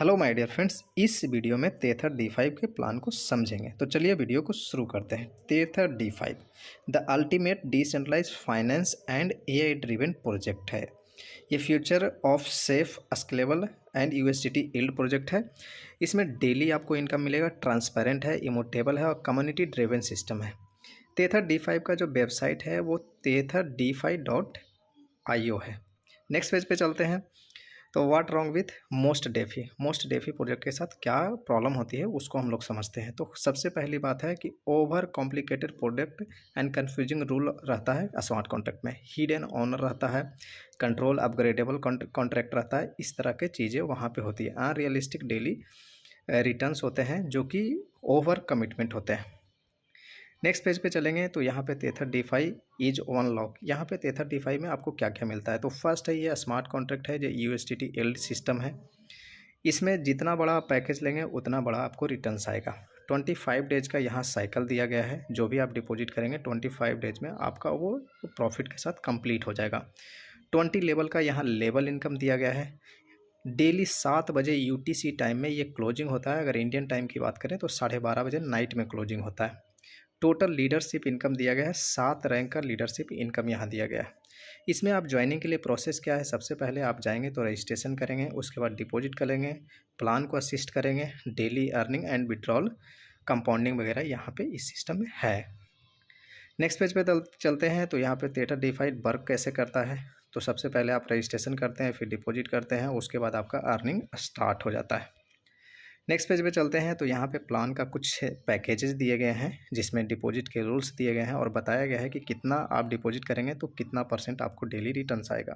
Hello my dear friends, इस video में तेथर D5 के प्लान को समझेंगे। तो चलिए वीडियो को शुरू करते हैं। Tether D5 the ultimate decentralized finance and AI driven project है। ये future of safe scalable and USDT yield project है। इसमें डेली आपको इनकम मिलेगा, ट्रांसपेरेंट है, इमोटेबल है और कम्युनिटी ड्रिवन सिस्टम है। तेथर D5 का जो वेबसाइट है वो tetherd5.io है। नेक्स्ट पेज पे चलते हैं। तो what wrong with most DeFi project के साथ क्या प्रॉब्लम होती है उसको हम लोग समझते हैं। तो सबसे पहली बात है कि over complicated product and confusing rule रहता है स्मार्ट कॉन्ट्रैक्ट में। हिडन ऑनर रहता है, कंट्रोल अपग्रेडेबल कॉन्ट्रैक्ट रहता है, इस तरह के चीज़ें वहाँ पे होती है। अनरियलिस्टिक डेली रिटर्न्स होते हैं जो कि ओवर कमिटमेंट होते हैं। नेक्स्ट पेज पे चलेंगे तो यहाँ पे तेथर D5 इज वन लॉक। यहाँ पे तेथर D5 में आपको क्या क्या मिलता है। तो फर्स्ट है ये स्मार्ट कॉन्ट्रैक्ट है जो USDT यील्ड सिस्टम है। इसमें जितना बड़ा पैकेज लेंगे उतना बड़ा आपको रिटर्न्स आएगा। 25 डेज का यहाँ साइकिल दिया गया है। जो भी आप डिपॉजिट करेंगे 25 डेज में आपका वो प्रॉफिट के साथ कंप्लीट हो जाएगा। 20 लेवल का यहाँ लेवल इनकम दिया गया है। डेली 7 बजे UTC टाइम में ये क्लोजिंग होता है। अगर इंडियन टाइम की बात करें तो 12:30 बजे नाइट में क्लोजिंग होता है। टोटल लीडरशिप इनकम दिया गया है, 7 रैंक का लीडरशिप इनकम यहाँ दिया गया है। इसमें आप ज्वाइनिंग के लिए प्रोसेस क्या है, सबसे पहले आप जाएंगे तो रजिस्ट्रेशन करेंगे, उसके बाद डिपॉजिट करेंगे, प्लान को असिस्ट करेंगे, daily earning and withdrawal compounding वगैरह यहाँ पे इस सिस्टम में है। नेक्स्ट पेज पे चलते हैं। तो यहाँ पे तेथर D5 वर्क कैसे करता है। तो सबसे पहले आप रजिस्ट्रेशन करते हैं, फिर डिपॉजिट करते हैं, उसके बाद आपका अर्निंग स्टार्ट हो जाता है। नेक्स्ट पेज पे चलते हैं। तो यहाँ पे प्लान का कुछ पैकेजेस दिए गए हैं जिसमें डिपॉजिट के रूल्स दिए गए हैं और बताया गया है कि कितना आप डिपॉजिट करेंगे तो कितना % आपको डेली रिटर्न्स आएगा।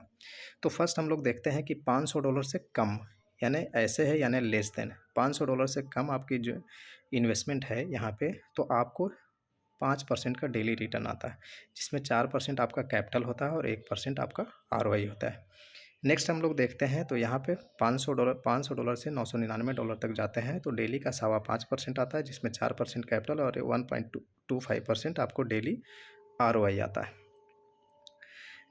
तो फर्स्ट हम लोग देखते हैं कि $500 से कम, यानी ऐसे है यानी लेस देन $500 से कम आपकी जो इन्वेस्टमेंट है यहाँ पे, तो आपको 5% का डेली रिटर्न आता है, जिसमें 4% आपका कैपिटल होता है और 1% आपका ROI होता है। नेक्स्ट हम लोग देखते हैं। तो यहाँ पे $500 से $999 तक जाते हैं तो डेली का 5.25% आता है, जिसमें 4% कैपिटल और 1.25% आपको डेली ROI आता है।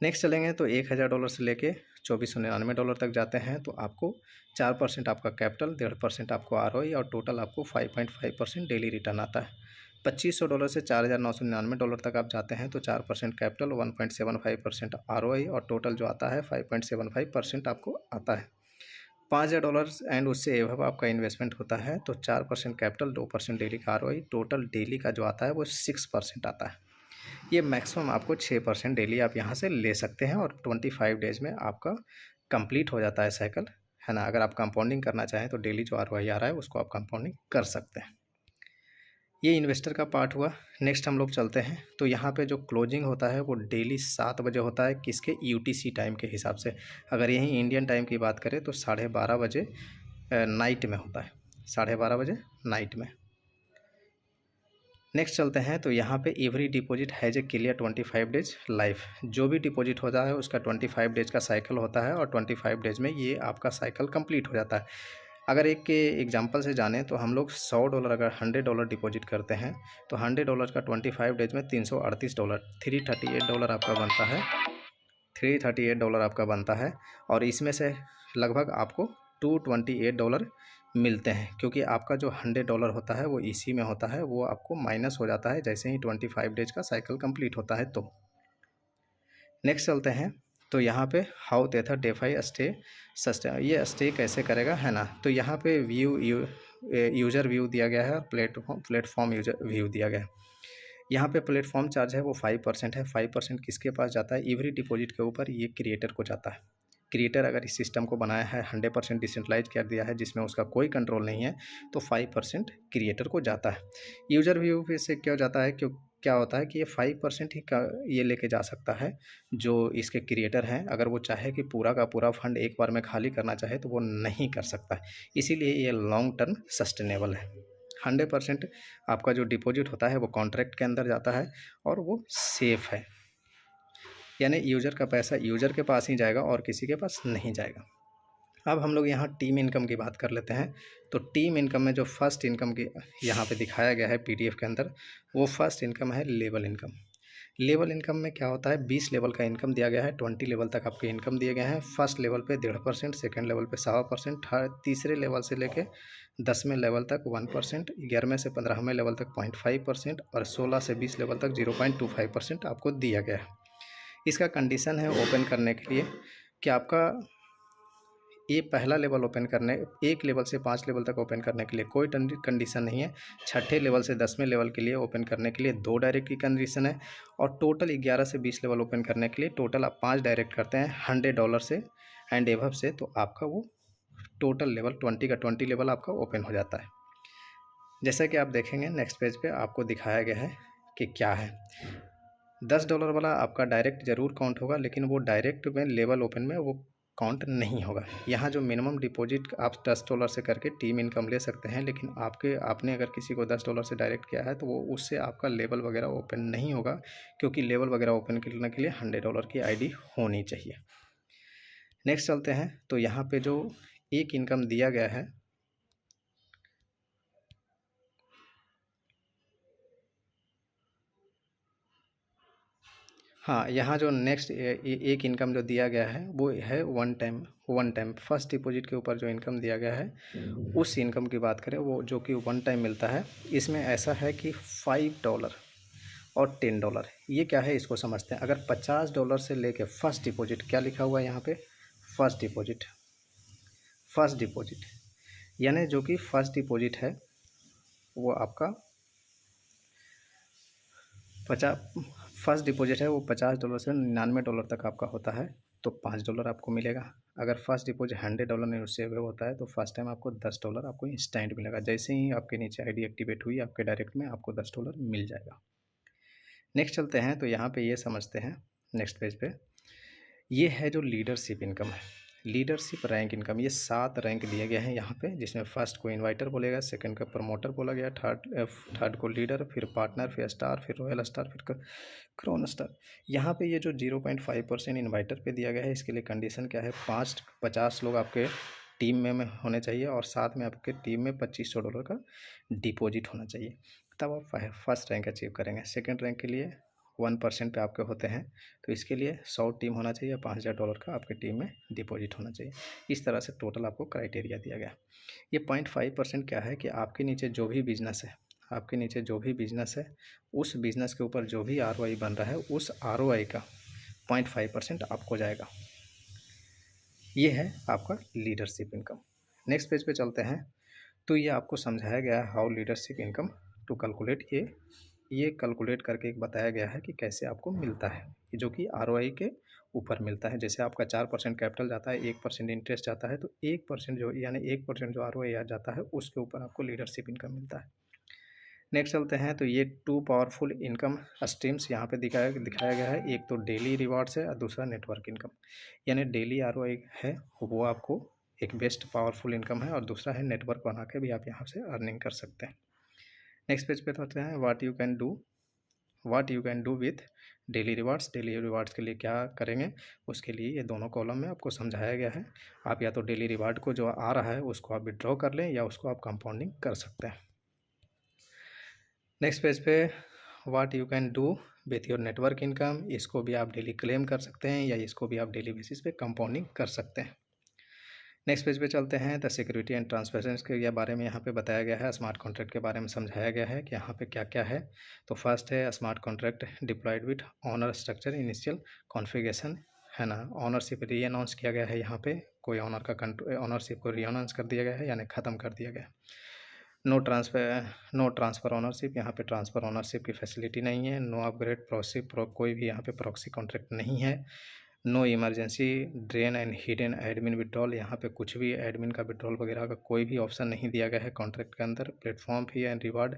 नेक्स्ट चलेंगे तो $1000 से लेके $2499 तक जाते हैं तो आपको 4% आपका कैपिटल, 1.5% आपको ROI और टोटल आपको 5.5% डेली रिटर्न आता है। $2500 से $4999 तक आप जाते हैं तो 4% कैपिटल, 1.75% ROI और टोटल जो आता है 5.75% आपको आता है। $5000 एंड उससे एवब आपका इन्वेस्टमेंट होता है तो 4% कैपिटल, 2% डेली का ROI, टोटल डेली का जो आता है वो 6% आता है। ये मैक्सिमम आपको 6% डेली आप यहाँ से ले सकते हैं और 25 डेज में आपका कंप्लीट हो जाता है साइकिल, है ना। अगर आप कंपाउंडिंग करना चाहें तो डेली जो ROI आ रहा है उसको आप कंपाउंडिंग कर सकते हैं। ये इन्वेस्टर का पार्ट हुआ। नेक्स्ट हम लोग चलते हैं। तो यहाँ पे जो क्लोजिंग होता है वो डेली 7 बजे होता है, किसके UTC टाइम के हिसाब से। अगर यहीं इंडियन टाइम की बात करें तो 12:30 बजे नाइट में होता है, 12:30 बजे नाइट में। नेक्स्ट चलते हैं। तो यहाँ पे every deposit has a clear 25 days life. जो भी डिपॉजिट होता है उसका 25 डेज का साइकिल होता है और 25 डेज में ये आपका साइकिल कंप्लीट हो जाता है। अगर एक के एग्जांपल से जानें तो हम लोग $100 अगर $100 डिपॉजिट करते हैं तो $100 का 25 डेज में $338, $338 आपका बनता है, $338 आपका बनता है। और इसमें से लगभग आपको $228 मिलते हैं, क्योंकि आपका जो $100 होता है वो इसी में होता है, वो आपको माइनस हो जाता है जैसे ही 25 डेज का साइकिल कंप्लीट होता है। तो नेक्स्ट चलते हैं। तो यहाँ पे हाउ तेथर D5 स्टे सस्टेन, ये स्टे कैसे करेगा, है ना। तो यहाँ पे यूज़र व्यू दिया गया है और प्लेटफॉर्म यूजर व्यू दिया गया है। यहाँ पे प्लेटफॉर्म चार्ज है वो 5% है। 5% किसके पास जाता है, एवरी डिपॉजिट के ऊपर ये क्रिएटर को जाता है। क्रिएटर अगर इस सिस्टम को बनाया है, 100% डिसेंट्रलाइज कर दिया है जिसमें उसका कोई कंट्रोल नहीं है, तो 5% क्रिएटर को जाता है। यूज़र व्यू पे से क्यों जाता है, क्यों क्या होता है कि ये 5% ही ये लेके जा सकता है जो इसके क्रिएटर हैं। अगर वो चाहे कि पूरा का पूरा फंड एक बार में खाली करना चाहे तो वो नहीं कर सकता, इसीलिए ये लॉन्ग टर्म सस्टेनेबल है। 100% आपका जो डिपॉजिट होता है वो कॉन्ट्रैक्ट के अंदर जाता है और वो सेफ़ है, यानी यूज़र का पैसा यूज़र के पास ही जाएगा और किसी के पास नहीं जाएगा। अब हम लोग यहाँ टीम इनकम की बात कर लेते हैं। तो टीम इनकम में जो फर्स्ट इनकम की यहाँ पे दिखाया गया है PDF के अंदर, वो फर्स्ट इनकम है लेवल इनकम। लेवल इनकम में क्या होता है, 20 लेवल का इनकम दिया गया है, 20 लेवल तक आपके इनकम दिए गए हैं। फर्स्ट लेवल पे 1.5%, सेकेंड लेवल पे 1.25%, तीसरे लेवल से लेके 10वें लेवल तक 1%, 11वें से 15वें लेवल तक 0.5% और 16 से 20 लेवल तक 0.25% आपको दिया गया है। इसका कंडीशन है ओपन करने के लिए कि आपका ये पहला लेवल ओपन करने, 1 लेवल से 5 लेवल तक ओपन करने के लिए कोई कंडीशन नहीं है। छठे लेवल से 10वें लेवल के लिए ओपन करने के लिए 2 डायरेक्ट की कंडीशन है। और टोटल 11 से 20 लेवल ओपन करने के लिए टोटल आप 5 डायरेक्ट करते हैं $100 से एंड एबव से, तो आपका वो टोटल लेवल 20 का 20 लेवल आपका ओपन हो जाता है। जैसा कि आप देखेंगे नेक्स्ट पेज पे आपको दिखाया गया है कि क्या है। $10 वाला आपका डायरेक्ट ज़रूर काउंट होगा, लेकिन वो डायरेक्ट में लेवल ओपन में वो काउंट नहीं होगा। यहाँ जो मिनिमम डिपॉजिट आप $10 से करके टीम इनकम ले सकते हैं, लेकिन आपने अगर किसी को $10 से डायरेक्ट किया है तो वो उससे आपका लेवल वगैरह ओपन नहीं होगा, क्योंकि लेवल वगैरह ओपन करने के लिए $100 की आईडी होनी चाहिए। नेक्स्ट चलते हैं, तो यहाँ पे जो एक इनकम दिया गया है, हाँ, यहाँ जो नेक्स्ट एक इनकम जो दिया गया है वो है वन टाइम फर्स्ट डिपॉजिट के ऊपर जो इनकम दिया गया है उस इनकम की बात करें, वो जो कि वन टाइम मिलता है। इसमें ऐसा है कि $5 और $10, ये क्या है इसको समझते हैं। अगर $50 से लेके फर्स्ट डिपॉजिट, क्या लिखा हुआ है यहाँ पे, फर्स्ट डिपॉजिट यानी जो कि फर्स्ट डिपॉजिट है वो आपका फर्स्ट डिपॉजिट है वो $50 से $99 तक आपका होता है, तो $5 आपको मिलेगा। अगर फर्स्ट डिपॉजिट $100 में उससे वे होता है तो फर्स्ट टाइम आपको $10 आपको इंस्टेंट मिलेगा। जैसे ही आपके नीचे आईडी एक्टिवेट हुई आपके डायरेक्ट में आपको $10 मिल जाएगा। नेक्स्ट चलते हैं, तो यहाँ पे ये समझते हैं नेक्स्ट पेज पे, ये है जो लीडरशिप इनकम है, लीडरशिप रैंक इनकम। ये 7 रैंक दिए गए हैं यहाँ पे, जिसमें फर्स्ट को इन्वाइटर बोलेगा, सेकंड का प्रमोटर बोला गया, थर्ड को लीडर, फिर पार्टनर, फिर स्टार, फिर रॉयल स्टार, फिर क्रोन स्टार। यहाँ पे ये जो 0.5% इन्वाइटर पे दिया गया है, इसके लिए कंडीशन क्या है, 50 लोग आपके टीम में होने चाहिए और साथ में आपके टीम में $2500 का डिपॉजिट होना चाहिए, तब आप फर्स्ट रैंक अचीव करेंगे। सेकेंड रैंक के लिए 1% पे आपके होते हैं, तो इसके लिए 100 टीम होना चाहिए, $5000 का आपके टीम में डिपॉजिट होना चाहिए। इस तरह से टोटल आपको क्राइटेरिया दिया गया। ये 0.5% क्या है कि आपके नीचे जो भी बिजनेस है, उस बिज़नेस के ऊपर जो भी ROI बन रहा है उस ROI का 0.5% आपको जाएगा। ये है आपका लीडरशिप इनकम। नेक्स्ट पेज पे चलते हैं, तो ये आपको समझाया गया है how leadership income to calculate. ये कैलकुलेट करके एक बताया गया है कि कैसे आपको मिलता है, जो कि ROI के ऊपर मिलता है। जैसे आपका 4% कैपिटल जाता है, 1% इंटरेस्ट जाता है, तो 1% जो यानी 1% जो ROI आ जाता है उसके ऊपर आपको लीडरशिप इनकम मिलता है। नेक्स्ट चलते हैं, तो ये 2 पावरफुल इनकम स्ट्रीम्स यहाँ पे दिखाया गया है। एक तो डेली रिवार्ड्स है और दूसरा नेटवर्क इनकम। यानी डेली ROI है वो आपको एक बेस्ट पावरफुल इनकम है, और दूसरा है नेटवर्क बना के भी आप यहाँ से अर्निंग कर सकते हैं। नेक्स्ट पेज पे चलते हैं, what you can do with daily rewards. Daily rewards के लिए क्या करेंगे, उसके लिए ये दोनों कॉलम में आपको समझाया गया है। आप या तो डेली रिवार्ड को जो आ रहा है उसको आप विड्रॉ कर लें, या उसको आप कंपाउंडिंग कर सकते हैं। नेक्स्ट पेज पे what you can do with your network income, इसको भी आप डेली क्लेम कर सकते हैं, या इसको भी आप डेली बेसिस पे कंपाउंडिंग कर सकते हैं। नेक्स्ट पेज पे चलते हैं, द सिक्योरिटी एंड ट्रांसपेरेंसी के बारे में यहाँ पे बताया गया है। स्मार्ट कॉन्ट्रैक्ट के बारे में समझाया गया है कि यहाँ पे क्या क्या है। तो फर्स्ट है smart contract deployed with owner structure initial configuration, है ना। ऑनरशिप री अनाउंस किया गया है, यहाँ पे कोई ऑनरशिप को री अनाउंस कर दिया गया है, यानी ख़त्म कर दिया गया है। नो ट्रांसफ़र ऑनरशिप, यहाँ पे ट्रांसफ़र ऑनरशिप की फैसिलिटी नहीं है। नो अपग्रेड कोई भी यहाँ पे प्रॉक्सी कॉन्ट्रैक्ट नहीं है। No emergency drain and hidden admin withdrawal, यहाँ पे कुछ भी एडमिन का विड्रॉल वगैरह का कोई भी ऑप्शन नहीं दिया गया है कॉन्ट्रैक्ट के अंदर। Platform fee and reward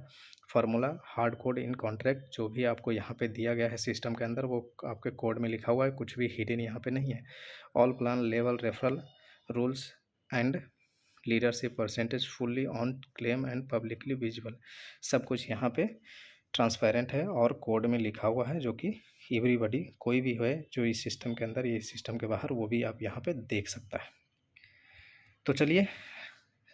formula hard code in contract, जो भी आपको यहाँ पे दिया गया है सिस्टम के अंदर वो आपके कोड में लिखा हुआ है, कुछ भी हिडन यहाँ पे नहीं है। All plan level referral rules and leadership percentage fully on claim and publicly visible, सब कुछ यहाँ पे ट्रांसपेरेंट है और कोड में लिखा हुआ है, जो कि एवरीबॉडी कोई भी है जो इस सिस्टम के अंदर, ये सिस्टम के बाहर, वो भी आप यहाँ पे देख सकता है। तो चलिए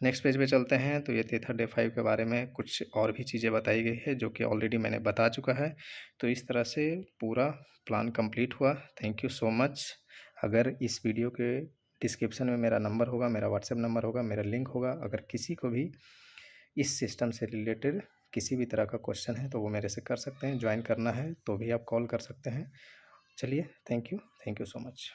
नेक्स्ट पेज पे चलते हैं। तो ये थीटा डे 5 के बारे में कुछ और भी चीज़ें बताई गई है जो कि ऑलरेडी मैंने बता चुका है। तो इस तरह से पूरा प्लान कंप्लीट हुआ। Thank you so much. अगर इस वीडियो के डिस्क्रिप्शन में मेरा नंबर होगा, मेरा व्हाट्सएप नंबर होगा, मेरा लिंक होगा। अगर किसी को भी इस सिस्टम से रिलेटेड किसी भी तरह का क्वेश्चन है तो वो मेरे से कर सकते हैं। ज्वाइन करना है तो भी आप कॉल कर सकते हैं। चलिए, थैंक यू सो मच।